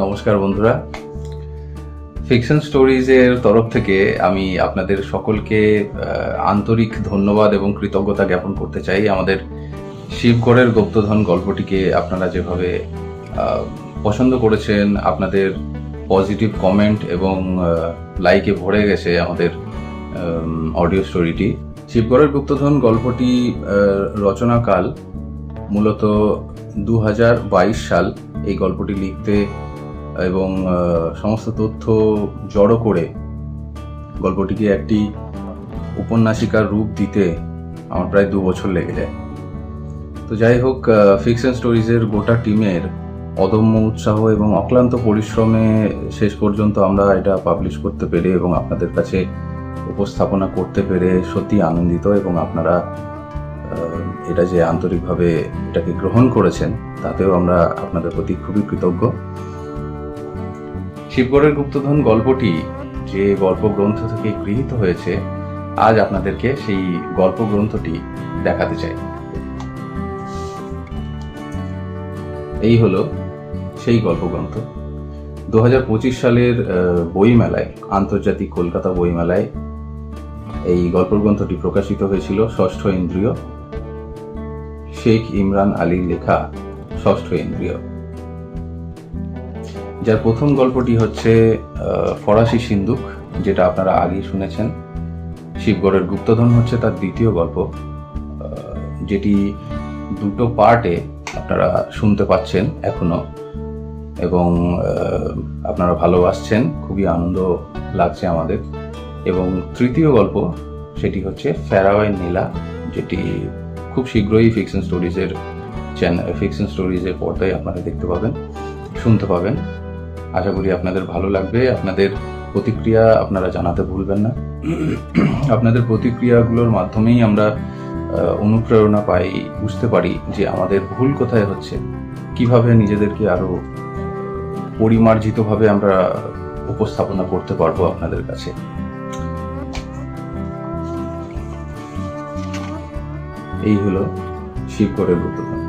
নমস্কার বন্ধুরা, ফিকশন স্টোরিজের তরফ থেকে আমি আপনাদের সকলকে আন্তরিক ধন্যবাদ এবং কৃতজ্ঞতা জ্ঞাপন করতে চাই। আমাদের শিবগড়ের গুপ্তধন গল্পটিকে আপনারা যেভাবে পছন্দ করেছেন, আপনাদের পজিটিভ কমেন্ট এবং লাইকে ভরে গেছে আমাদের অডিও স্টোরিটি। শিবগড়ের গুপ্তধন গল্পটি রচনাকাল মূলত 2022 সাল। এই গল্পটি লিখতে এবং সমস্ত তথ্য জড়ো করে গল্পটিকে একটি উপন্যাসিকার রূপ দিতে আমার প্রায় 2 বছর লেগে যায়। তো যাই হোক, ফিকশন স্টোরিজের গোটা টিমের অদম্য উৎসাহ এবং অক্লান্ত পরিশ্রমে শেষ পর্যন্ত আমরা এটা পাবলিশ করতে পেরে এবং আপনাদের কাছে উপস্থাপনা করতে পেরে সত্যি আনন্দিত, এবং আপনারা এটা যে আন্তরিকভাবে এটাকে গ্রহণ করেছেন তাতেও আমরা আপনাদের প্রতি খুবই কৃতজ্ঞ। শিবগড়ের গুপ্তধন গল্পটি যে গল্প গ্রন্থ থেকে গৃহীত হয়েছে, আজ আপনাদেরকে সেই গল্প গ্রন্থটি দেখাতে চাই। এই হলো সেই গল্প গ্রন্থ। 2025 সালের বইমেলায়, আন্তর্জাতিক কলকাতা বইমেলায় এই গল্প গ্রন্থটি প্রকাশিত হয়েছিল। ষষ্ঠ ইন্দ্রিয়, শেখ ইমরান আলীর লেখা ষষ্ঠ ইন্দ্রিয়, যার প্রথম গল্পটি হচ্ছে ফরাসি সিন্দুক, যেটা আপনারা আগেই শুনেছেন। শিবগড়ের গুপ্তধন হচ্ছে তার দ্বিতীয় গল্প, যেটি 2টো পার্টে আপনারা শুনতে পাচ্ছেন এখনো, এবং আপনারা ভালোবাসছেন, খুবই আনন্দ লাগছে আমাদের। এবং তৃতীয় গল্প সেটি হচ্ছে ফেরাওয়ে নীলা, যেটি খুব শীঘ্রই ফিকশন স্টোরিজের পর্দায় আপনারা দেখতে পাবেন, শুনতে পাবেন। আশা করি আপনাদের ভালো লাগবে। আপনাদের প্রতিক্রিয়া আপনারা জানাতে ভুলবেন না। আপনাদের প্রতিক্রিয়াগুলোর মাধ্যমেই আমরা অনুপ্রেরণা পাই, বুঝতে পারি যে আমাদের ভুল কোথায় হচ্ছে, কিভাবে নিজেদেরকে আরো পরিমার্জিতভাবে আমরা উপস্থাপনা করতে পারবো আপনাদের কাছে। এই হলো শিবগড়ের গুপ্তধন।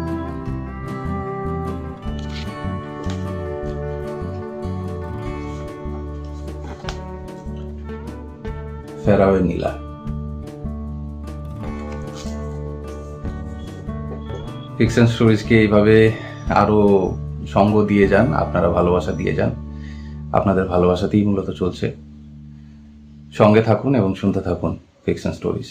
ফেরাওয়ে নীলা। ফিকশন স্টোরিজকে এইভাবে আরো সঙ্গ দিয়ে যান, আপনারা ভালোবাসা দিয়ে যান। আপনাদের ভালোবাসাতেই মূলত চলছে। সঙ্গে থাকুন এবং শুনতে থাকুন ফিকশন স্টোরিজ।